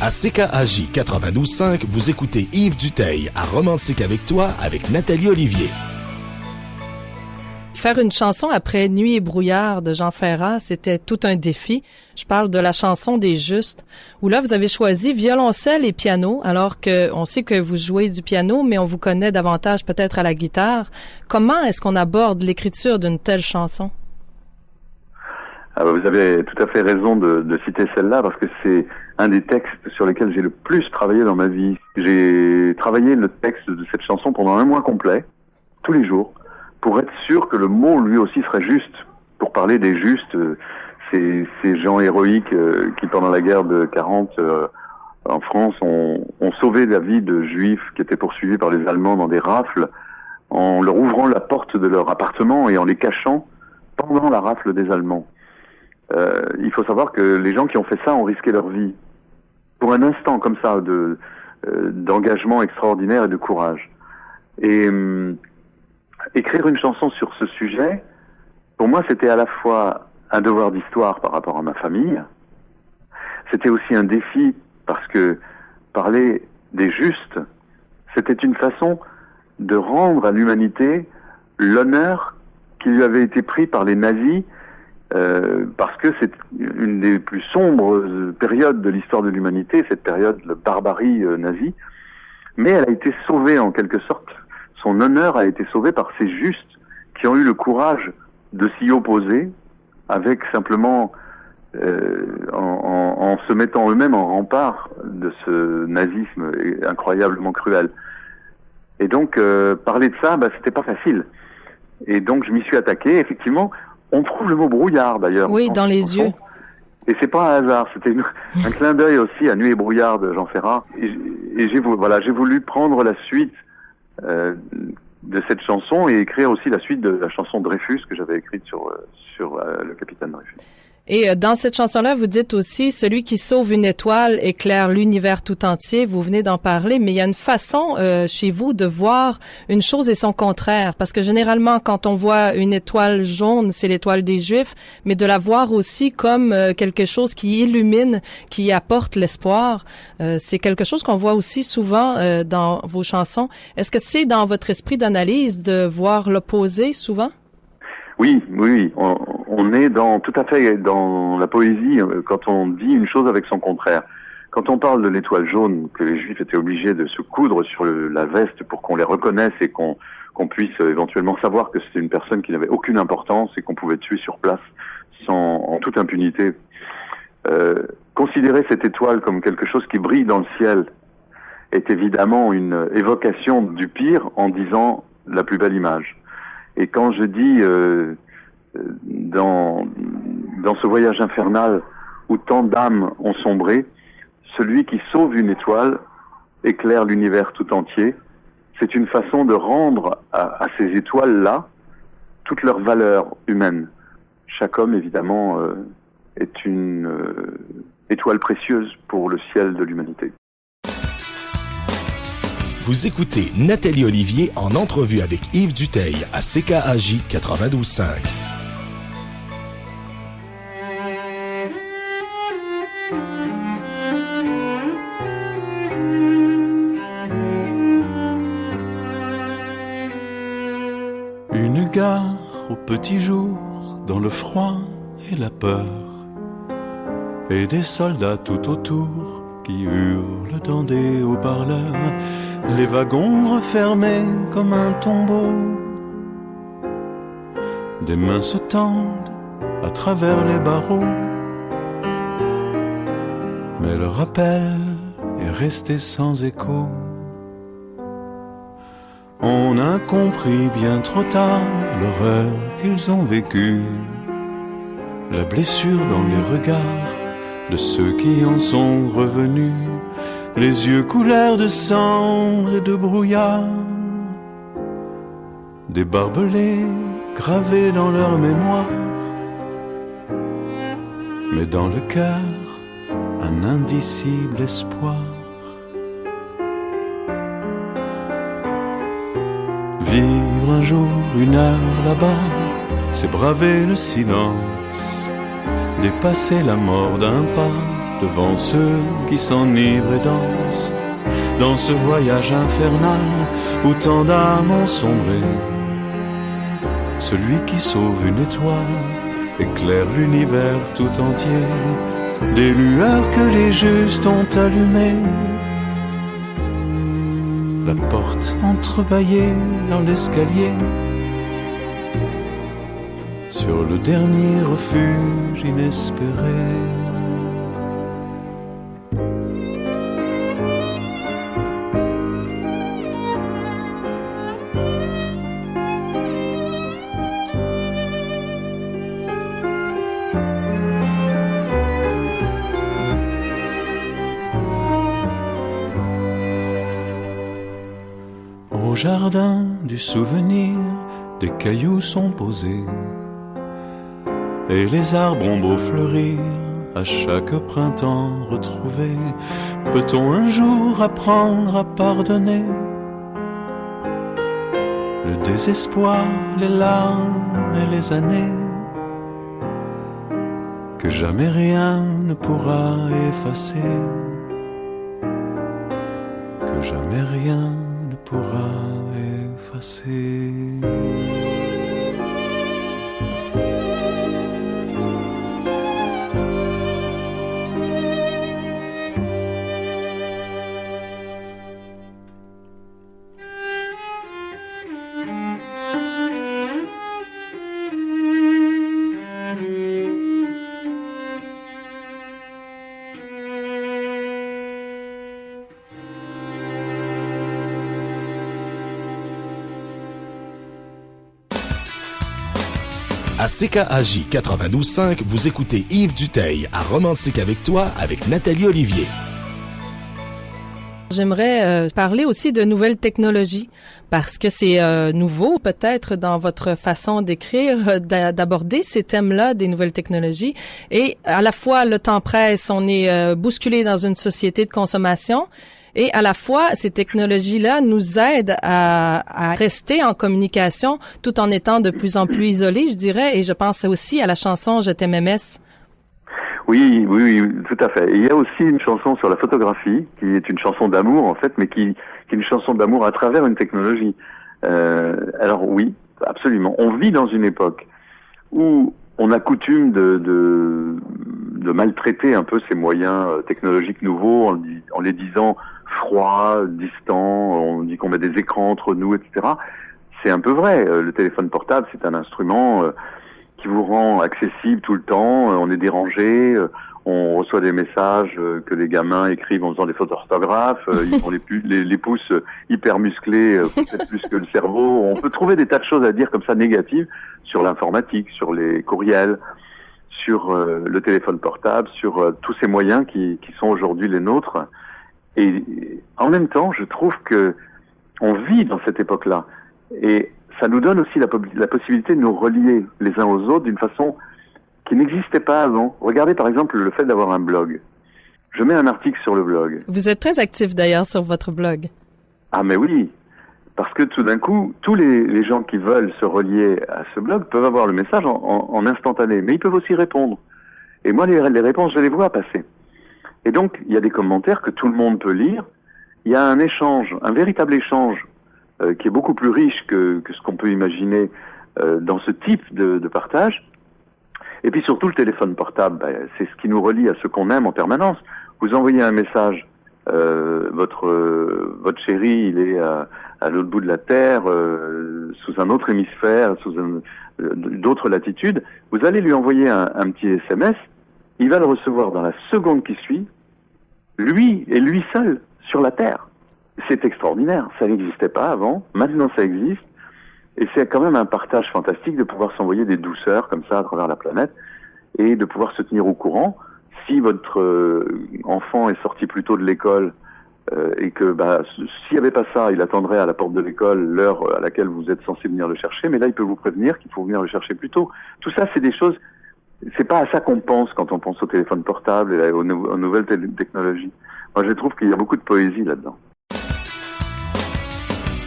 [SPEAKER 3] À CKAJ 92.5, vous écoutez Yves Dutheil à Romantique avec toi avec Nathalie Olivier.
[SPEAKER 1] Faire une chanson après Nuit et brouillard de Jean Ferrat, c'était tout un défi. Je parle de la chanson des Justes, où là, vous avez choisi violoncelle et piano, alors qu'on sait que vous jouez du piano, mais on vous connaît davantage peut-être à la guitare. Comment est-ce qu'on aborde l'écriture d'une telle chanson?
[SPEAKER 2] Ah bah vous avez tout à fait raison de citer celle-là, parce que c'est un des textes sur lesquels j'ai le plus travaillé dans ma vie. J'ai travaillé le texte de cette chanson pendant 1 mois complet, tous les jours, pour être sûr que le mot lui aussi serait juste, pour parler des justes, ces gens héroïques qui pendant la guerre de 40 en France ont sauvé la vie de juifs qui étaient poursuivis par les Allemands dans des rafles, en leur ouvrant la porte de leur appartement et en les cachant pendant la rafle des Allemands. Il faut savoir que les gens qui ont fait ça ont risqué leur vie pour un instant comme ça d'engagement extraordinaire et de courage. Et écrire une chanson sur ce sujet, pour moi, c'était à la fois un devoir d'histoire par rapport à ma famille, c'était aussi un défi parce que parler des justes, c'était une façon de rendre à l'humanité l'honneur qui lui avait été pris par les nazis, parce que c'est une des plus sombres périodes de l'histoire de l'humanité, cette période de barbarie nazie, mais elle a été sauvée en quelque sorte. Son honneur a été sauvé par ces justes qui ont eu le courage de s'y opposer avec simplement en se mettant eux-mêmes en rempart de ce nazisme incroyablement cruel. Et donc parler de ça, c'était pas facile. Et donc je m'y suis attaqué. Effectivement, on trouve le mot brouillard d'ailleurs.
[SPEAKER 1] Oui, dans les yeux.
[SPEAKER 2] Et c'est pas un hasard, c'était un clin d'œil aussi à Nuit et brouillard de Jean Ferrat. Et j'ai voulu prendre la suite de cette chanson et écrire aussi la suite de la chanson Dreyfus que j'avais écrite sur le capitaine Dreyfus.
[SPEAKER 1] Et dans cette chanson-là, vous dites aussi, celui qui sauve une étoile éclaire l'univers tout entier. Vous venez d'en parler, mais il y a une façon chez vous de voir une chose et son contraire. Parce que généralement, quand on voit une étoile jaune, c'est l'étoile des Juifs, mais de la voir aussi comme quelque chose qui illumine, qui apporte l'espoir, c'est quelque chose qu'on voit aussi souvent dans vos chansons. Est-ce que c'est dans votre esprit d'analyse de voir l'opposé souvent?
[SPEAKER 2] Oui. On est tout à fait dans la poésie quand on dit une chose avec son contraire. Quand on parle de l'étoile jaune que les Juifs étaient obligés de se coudre sur la veste pour qu'on les reconnaisse et qu'on puisse éventuellement savoir que c'était une personne qui n'avait aucune importance et qu'on pouvait tuer sur place en toute impunité. Considérer cette étoile comme quelque chose qui brille dans le ciel est évidemment une évocation du pire en disant la plus belle image. Et quand je dis dans ce voyage infernal où tant d'âmes ont sombré, celui qui sauve une étoile éclaire l'univers tout entier, c'est une façon de rendre à ces étoiles-là toute leur valeur humaine. Chaque homme, évidemment, est une étoile précieuse pour le ciel de l'humanité.
[SPEAKER 3] Vous écoutez Nathalie Olivier en entrevue avec Yves Dutheil à CKAJ 92.5.
[SPEAKER 4] Une gare au petit jour, dans le froid et la peur, et des soldats tout autour qui hurlent dans des haut-parleurs. Les wagons refermés comme un tombeau, des mains se tendent à travers les barreaux, mais le rappel est resté sans écho. On a compris bien trop tard l'horreur qu'ils ont vécue, la blessure dans les regards de ceux qui en sont revenus. Les yeux couleur de sang et de brouillard, des barbelés gravés dans leur mémoire, mais dans le cœur un indicible espoir. Vivre un jour, une heure là-bas, c'est braver le silence, dépasser la mort d'un pas devant ceux qui s'enivrent et dansent dans ce voyage infernal où tant d'âmes ont sombré. Celui qui sauve une étoile éclaire l'univers tout entier, des lueurs que les justes ont allumées. La porte entrebâillée dans l'escalier, sur le dernier refuge inespéré. Au jardin du souvenir, des cailloux sont posés, et les arbres ont beau fleurir à chaque printemps retrouvé. Peut-on un jour apprendre à pardonner le désespoir, les larmes et les années que jamais rien ne pourra effacer, que jamais rien ne pourra effacer.
[SPEAKER 3] À CKAJ 92.5, vous écoutez Yves Dutheil à Romantique avec toi avec Nathalie Olivier.
[SPEAKER 1] J'aimerais parler aussi de nouvelles technologies parce que c'est nouveau peut-être dans votre façon d'écrire, d'aborder ces thèmes-là des nouvelles technologies. Et à la fois, le temps presse, on est bousculé dans une société de consommation. Et à la fois, ces technologies-là nous aident à rester en communication tout en étant de plus en plus isolés, je dirais. Et je pense aussi à la chanson « Je t'aime MS ».
[SPEAKER 2] Oui, tout à fait. Et il y a aussi une chanson sur la photographie, qui est une chanson d'amour, en fait, mais qui est une chanson d'amour à travers une technologie. Alors oui, absolument. On vit dans une époque où on a coutume de maltraiter un peu ces moyens technologiques nouveaux en les disant froids, distants, on dit qu'on met des écrans entre nous, etc. C'est un peu vrai. Le téléphone portable, c'est un instrument qui vous rend accessible tout le temps, on est dérangé, on reçoit des messages que les gamins écrivent en faisant des fautes d'orthographe, ils ont les pouces hyper musclés, peut-être plus que le cerveau. On peut trouver des tas de choses à dire comme ça négatives sur l'informatique, sur les courriels, sur le téléphone portable, sur tous ces moyens qui sont aujourd'hui les nôtres. Et en même temps, je trouve que on vit dans cette époque-là. Et ça nous donne aussi la possibilité de nous relier les uns aux autres d'une façon qui n'existait pas avant. Regardez par exemple le fait d'avoir un blog. Je mets un article sur le blog.
[SPEAKER 1] Vous êtes très actif d'ailleurs sur votre blog.
[SPEAKER 2] Ah mais oui, parce que tout d'un coup, tous les gens qui veulent se relier à ce blog peuvent avoir le message en instantané, mais ils peuvent aussi répondre. Et moi, les réponses, je les vois passer. Et donc, il y a des commentaires que tout le monde peut lire. Il y a un échange, un véritable échange qui est beaucoup plus riche que ce qu'on peut imaginer dans ce type de partage. Et puis surtout, le téléphone portable, c'est ce qui nous relie à ce qu'on aime en permanence. Vous envoyez un message, votre chéri, il est à l'autre bout de la Terre, sous un autre hémisphère, sous d'autres latitudes. Vous allez lui envoyer un petit SMS, il va le recevoir dans la seconde qui suit, lui et lui seul, sur la Terre. C'est extraordinaire, ça n'existait pas avant, maintenant ça existe, et c'est quand même un partage fantastique de pouvoir s'envoyer des douceurs comme ça à travers la planète, et de pouvoir se tenir au courant. Si votre enfant est sorti plus tôt de l'école, et que s'il n'y avait pas ça, il attendrait à la porte de l'école l'heure à laquelle vous êtes censé venir le chercher, mais là il peut vous prévenir qu'il faut venir le chercher plus tôt. Tout ça, c'est des choses, c'est pas à ça qu'on pense quand on pense au téléphone portable et aux nouvelles technologies. Moi, je trouve qu'il y a beaucoup de poésie là-dedans.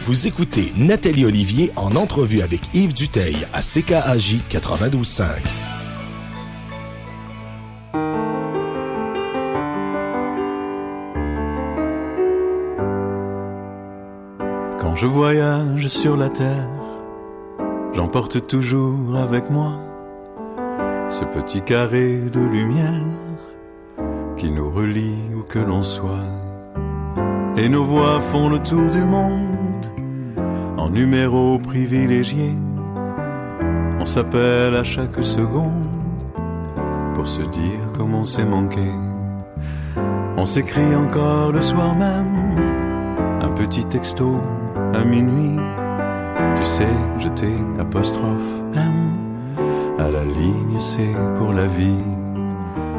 [SPEAKER 3] Vous écoutez Nathalie Olivier en entrevue avec Yves Dutheil à CKAJ 92.5.
[SPEAKER 4] Quand je voyage sur la terre, j'emporte toujours avec moi ce petit carré de lumière qui nous relie où que l'on soit. Et nos voix font le tour du monde en numéros privilégiés. On s'appelle à chaque seconde pour se dire comme on s'est manqué. On s'écrit encore le soir même un petit texto à minuit. Tu sais, je t'ai apostrophe M à la ligne C pour la vie.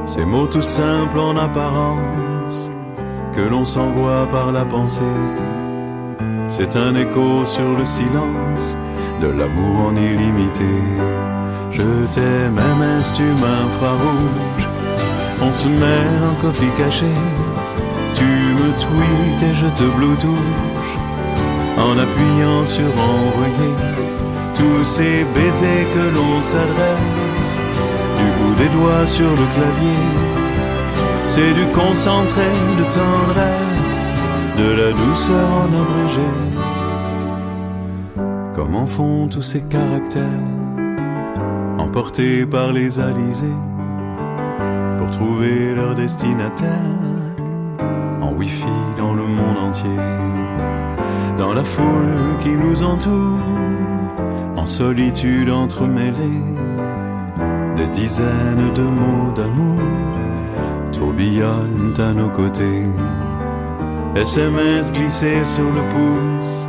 [SPEAKER 4] Ces mots tout simples en apparence que l'on s'envoie par la pensée. C'est un écho sur le silence de l'amour en illimité. Je t'aime, MS, tu m'infrarouge. On se mêle en copie cachée. Tu me tweets et je te bluetouche en appuyant sur envoyer. Tous ces baisers que l'on s'adresse du bout des doigts sur le clavier. C'est du concentré de tendresse, de la douceur en abrégé. Comment font tous ces caractères emportés par les alizés pour trouver leur destinataire en Wi-Fi dans le monde entier. Dans la foule qui nous entoure, en solitude entremêlée, des dizaines de mots d'amour tourbillonnent à nos côtés. SMS glissés sur le pouce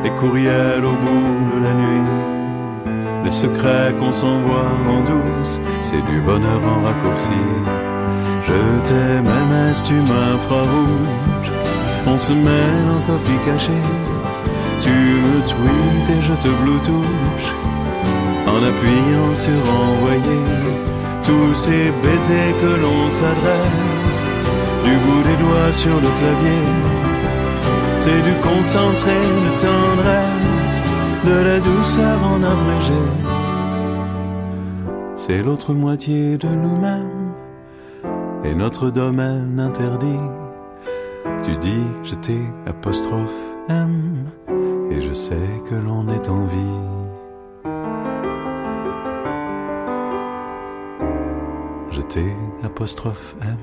[SPEAKER 4] et courriel au bout de la nuit. les secrets qu'on s'envoie en douce, c'est du bonheur en raccourci. Je t'aime, est-ce humain infrarouge, on se mêle en copie cachée. Tu me tweets et je te bluetouche, en appuyant sur envoyer. Tous ces baisers que l'on s'adresse, du bout des doigts sur le clavier, c'est du concentré de tendresse, de la douceur en abrégé. C'est l'autre moitié de nous-mêmes et notre domaine interdit. Tu dis je t'ai apostrophe M et je sais que l'on est en vie. Je t'ai apostrophe M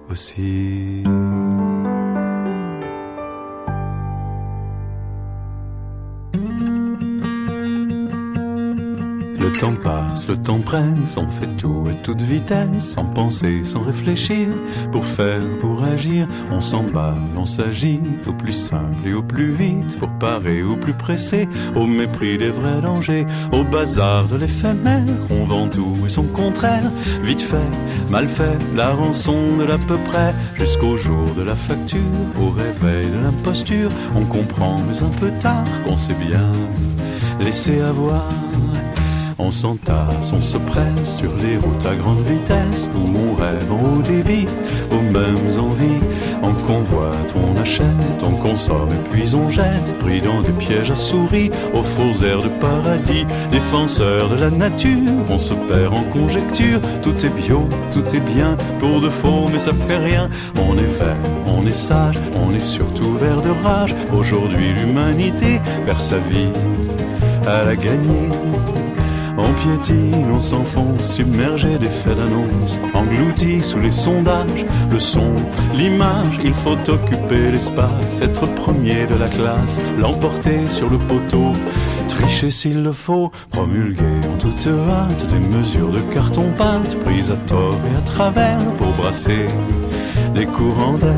[SPEAKER 4] aussi. Le temps passe, le temps presse, on fait tout à toute vitesse, sans penser, sans réfléchir, pour faire, pour agir, on s'emballe, on s'agite, au plus simple et au plus vite, pour parer au plus pressé, au mépris des vrais dangers, au bazar de l'éphémère, on vend tout et son contraire, vite fait, mal fait, la rançon de l'à peu près, jusqu'au jour de la facture, au réveil de l'imposture, on comprend mais un peu tard qu'on sait bien laisser avoir. On s'entasse, on se presse sur les routes à grande vitesse où on rêve en haut débit, aux mêmes envies. On convoite, on achète, on consomme et puis on jette, pris dans des pièges à souris, aux faux airs de paradis, défenseurs de la nature. On se perd en conjecture, tout est bio, tout est bien, pour de faux mais ça fait rien. On est vert, on est sage, on est surtout vert de rage. Aujourd'hui l'humanité perd sa vie à la gagner. On piétine, on s'enfonce, submergé des faits d'annonce, englouti sous les sondages, le son, l'image. Il faut occuper l'espace, être premier de la classe, l'emporter sur le poteau, tricher s'il le faut, promulguer en toute hâte des mesures de carton-pâte, prises à tort et à travers pour brasser les courants d'air.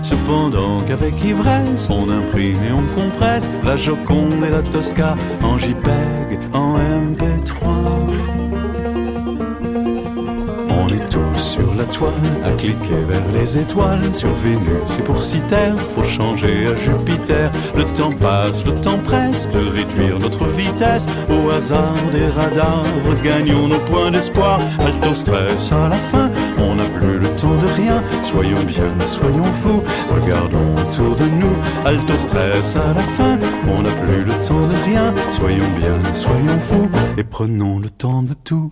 [SPEAKER 4] Cependant qu'avec ivresse on imprime et on compresse la Joconde et la Tosca en JPEG, en MP3. On est tous sur la toile, à cliquer vers les étoiles. Sur Vénus et pour Citer, faut changer à Jupiter. Le temps passe, le temps presse de réduire notre vitesse. Au hasard des radars, regagnons nos points d'espoir. Alto stress à la fin, on n'a plus le temps de rien. Soyons bien, soyons fous, regardons autour de nous. Alto stress à la fin, on n'a plus le temps de rien. Soyons bien, soyons fous, et prenons le temps de tout.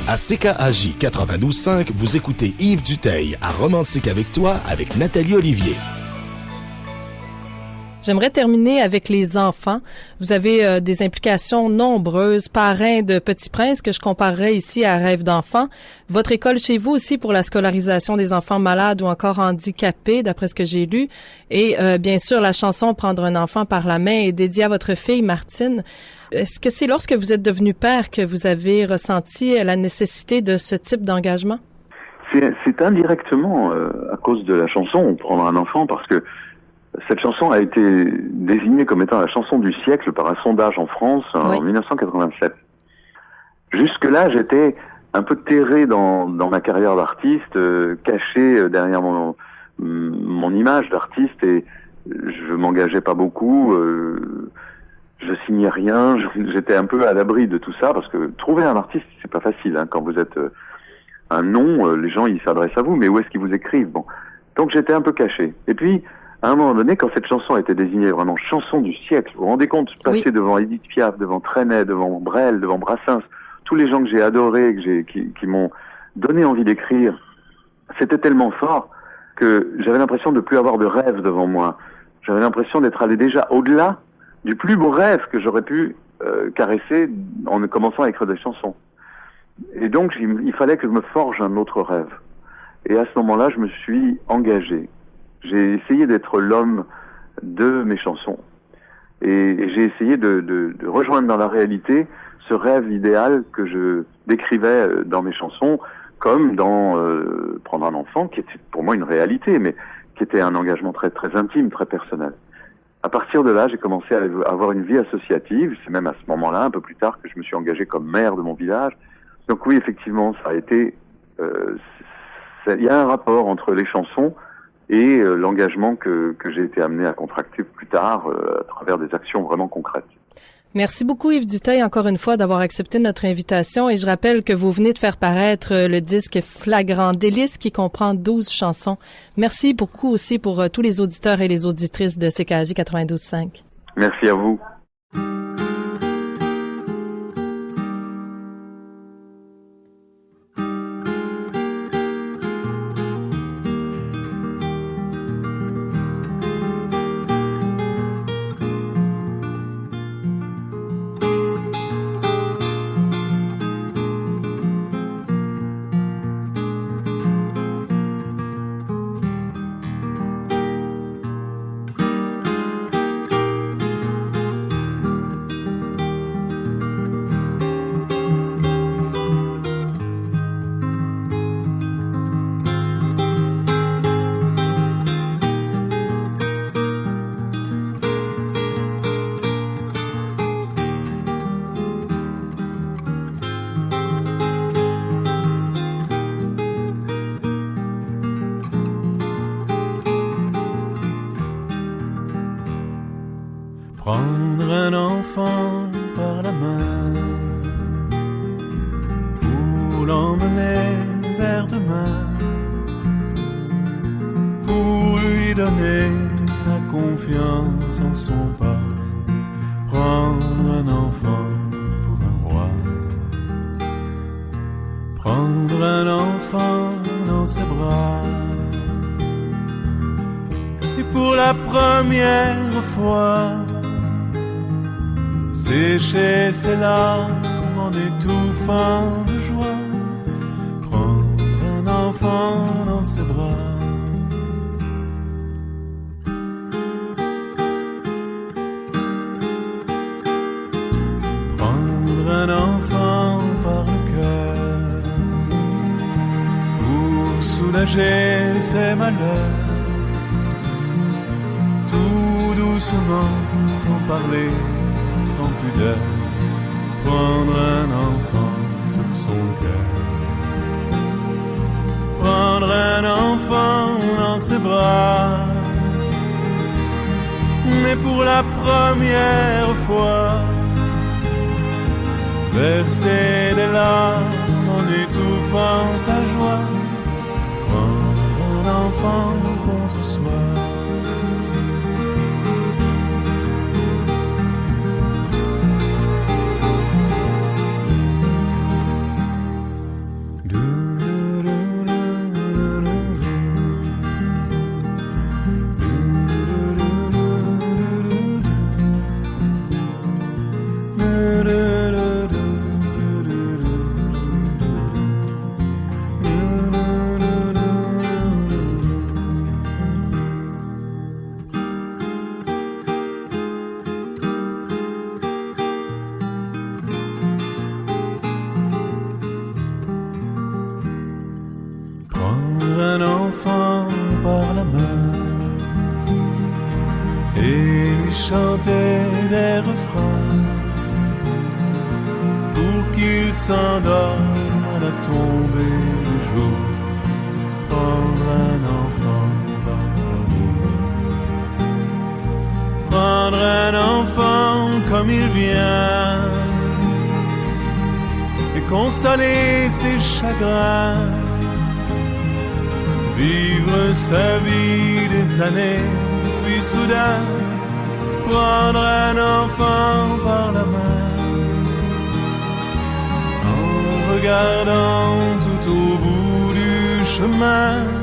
[SPEAKER 3] À CKAJ 92.5, vous écoutez Yves Duteil à Romantique avec toi avec Nathalie Olivier.
[SPEAKER 1] J'aimerais terminer avec les enfants. Vous avez des implications nombreuses, parrain de Petit Prince, que je comparerais ici à Rêve d'enfant. Votre école chez vous aussi pour la scolarisation des enfants malades ou encore handicapés, d'après ce que j'ai lu. Et bien sûr, la chanson « Prendre un enfant par la main » est dédiée à votre fille, Martine. Est-ce que c'est lorsque vous êtes devenu père que vous avez ressenti la nécessité de ce type d'engagement?
[SPEAKER 2] C'est indirectement à cause de la chanson « Prendre un enfant » parce que cette chanson a été désignée comme étant la chanson du siècle par un sondage en France en 1987. Jusque-là, j'étais un peu terré dans ma carrière d'artiste, caché derrière mon image d'artiste et je m'engageais pas beaucoup. je signais rien, j'étais un peu à l'abri de tout ça, parce que trouver un artiste, c'est pas facile, hein. Quand vous êtes un nom, les gens, ils s'adressent à vous, mais où est-ce qu'ils vous écrivent? Bon. Donc j'étais un peu caché. Et puis, à un moment donné, quand cette chanson a été désignée vraiment chanson du siècle, vous vous rendez compte, passer devant Édith Piaf, devant Trenet, devant Brel, devant Brassens, tous les gens que j'ai adorés, qui m'ont donné envie d'écrire, c'était tellement fort que j'avais l'impression de plus avoir de rêve devant moi. J'avais l'impression d'être allé déjà au-delà du plus beau rêve que j'aurais pu caresser en commençant à écrire des chansons. Et donc, il fallait que je me forge un autre rêve. Et à ce moment-là, je me suis engagé. J'ai essayé d'être l'homme de mes chansons. Et j'ai essayé de rejoindre dans la réalité ce rêve idéal que je décrivais dans mes chansons, comme dans Prendre un enfant, qui était pour moi une réalité, mais qui était un engagement très, très intime, très personnel. À partir de là, j'ai commencé à avoir une vie associative. C'est même à ce moment-là, un peu plus tard, que je me suis engagé comme maire de mon village. Donc oui, effectivement, ça a été... il y a un rapport entre les chansons et l'engagement que j'ai été amené à contracter plus tard à travers des actions vraiment concrètes.
[SPEAKER 1] Merci beaucoup Yves Dutheil encore une fois d'avoir accepté notre invitation et je rappelle que vous venez de faire paraître le disque Flagrant Délice qui comprend 12 chansons. Merci beaucoup aussi pour tous les auditeurs et les auditrices de CKAJ 92.5.
[SPEAKER 2] Merci à vous.
[SPEAKER 4] Prendre un enfant par la main pour l'emmener vers demain, pour lui donner la confiance en son pas. Prendre un enfant pour un roi, prendre un enfant dans ses bras, et pour la première fois sécher ses larmes en étouffant de joie, prendre un enfant dans ses bras. Prendre un enfant par le cœur pour soulager ses malheurs, tout doucement, sans parler, sans pudeur, prendre un enfant sur son cœur, prendre un enfant dans ses bras, mais pour la première fois, verser des larmes en étouffant sa joie, prendre un enfant contre soi. Chanter des refrains pour qu'il s'endorme à la tombée du jour. Prendre un enfant par l'amour, prendre un enfant comme comme il vient et consoler ses chagrins, vivre sa vie des années, puis soudain prendre un enfant par la main, en regardant tout au bout du chemin